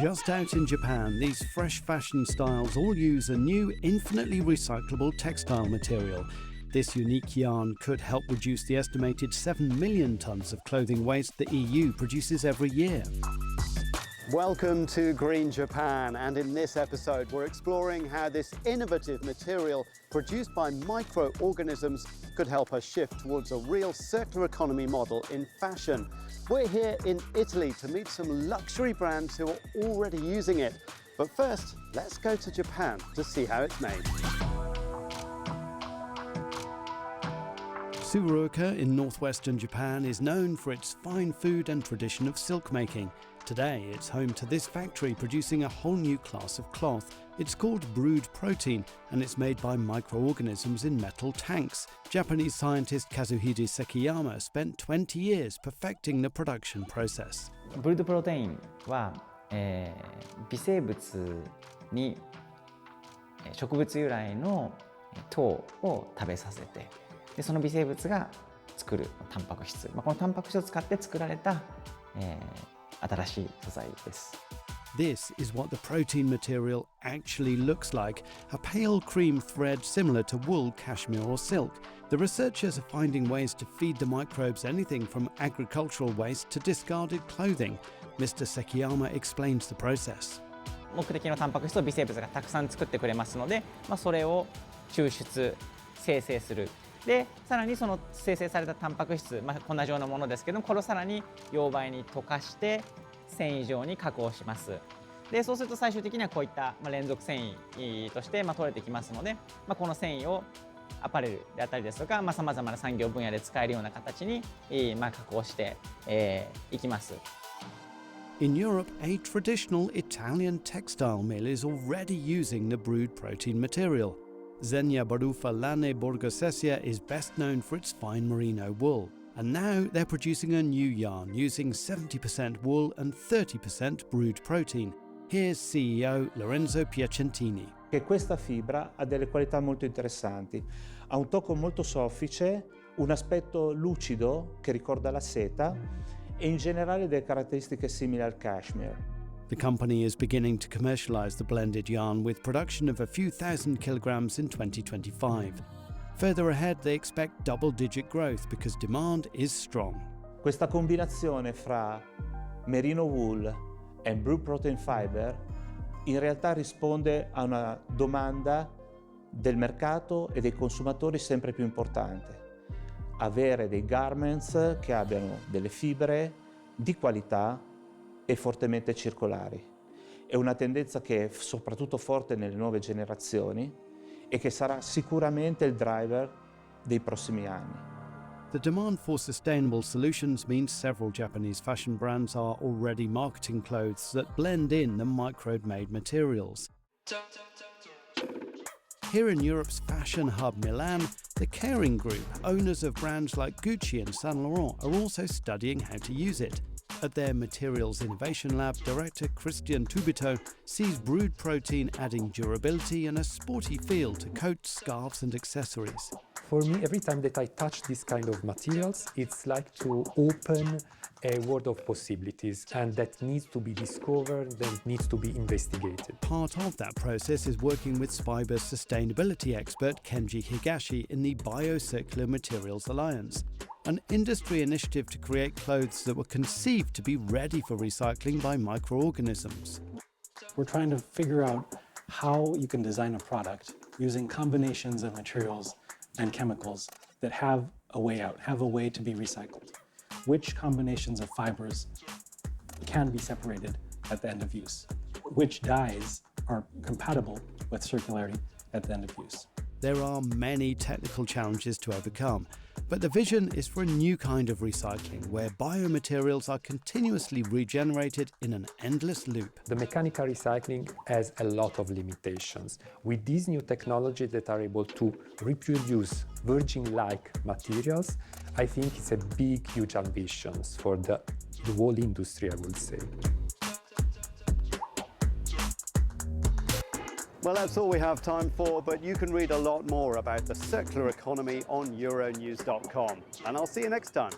Just out in Japan, these fresh fashion styles all use a new infinitely recyclable textile material. This unique yarn could help reduce the estimated 7 million tonnes of clothing waste the EU produces every year. Welcome to Green Japan, and in this episode we're exploring how this innovative material produced by microorganisms could help us shift towards a real circular economy model in fashion. We're here in Italy to meet some luxury brands who are already using it. But first, let's go to Japan to see how it's made. Tsuruoka in northwestern Japan is known for its fine food and tradition of silk making. Today, it's home to this factory producing a whole new class of cloth. It's called Brewed Protein, and it's made by microorganisms in metal tanks. Japanese scientist Kazuhide Sekiyama spent 20 years perfecting the production process. Brewed Protein は、微生物に植物由来の糖を食べさせて、でその微生物が作るタンパク質、このタンパク質を使って作られた、新しい素材です。This is what the protein material actually looks like, a pale cream thread similar to wool, cashmere or silk. The researchers are finding ways to feed the microbes anything from agricultural waste to discarded clothing. Mr. Sekiyama explains the process. 目的のタンパク質を微生物がたくさん作ってくれますので、それを抽出、生成する。で、さらにその生成されたタンパク質、同じようなものですけども、これをさらに溶媒に溶かして繊維状に加工します。で、そうすると最終的にはこういった連続繊維として取れてきますので、この繊維をアパレルであったりですとか、さまざまな産業分野で使えるような形に加工していきます。In Europe, a traditional Italian textile mill is already using the brewed protein material. Zegna Barufa Lane Borgosesia is best known for its fine merino wool. And now they're producing a new yarn using 70% wool and 30% brewed protein. Here's CEO Lorenzo Piacentini. Che questa fibra ha delle qualità molto interessanti. Ha un tocco molto soffice, un aspetto lucido che ricorda la seta e in generale delle caratteristiche simili al cashmere. The company is beginning to commercialize the blended yarn with production of a few thousand kilograms in 2025. Further ahead, they expect double-digit growth because demand is strong. Questa combinazione fra merino wool e brewed protein fiber in realtà risponde a una domanda del mercato e dei consumatori sempre più importante. Avere dei garments che abbiano delle fibre di qualità e fortemente circolari. È una tendenza che è soprattutto forte nelle nuove generazioni e che sarà sicuramente il driver dei prossimi anni. The demand for sustainable solutions means several Japanese fashion brands are already marketing clothes that blend in the microbe-made materials. Here in Europe's fashion hub Milan, the Caring Group, owners of brands like Gucci and Saint Laurent, are also studying how to use it. At their Materials Innovation Lab, director Christian Tubito sees brewed protein adding durability and a sporty feel to coats, scarves and accessories. For me, every time that I touch this kind of materials, it's like to open a world of possibilities, and that needs to be discovered, that needs to be investigated. Part of that process is working with Spiber's sustainability expert Kenji Higashi in the Biocircular Materials Alliance, an industry initiative to create clothes that were conceived to be ready for recycling by microorganisms. We're trying to figure out how you can design a product using combinations of materials and chemicals that have a way out, have a way to be recycled. Which combinations of fibers can be separated at the end of use? Which dyes are compatible with circularity at the end of use? There are many technical challenges to overcome, but the vision is for a new kind of recycling where biomaterials are continuously regenerated in an endless loop. The mechanical recycling has a lot of limitations. With these new technologies that are able to reproduce virgin-like materials, I think it's a big, huge ambition for the whole industry, I would say. Well, that's all we have time for, but you can read a lot more about the circular economy on euronews.com. And I'll see you next time.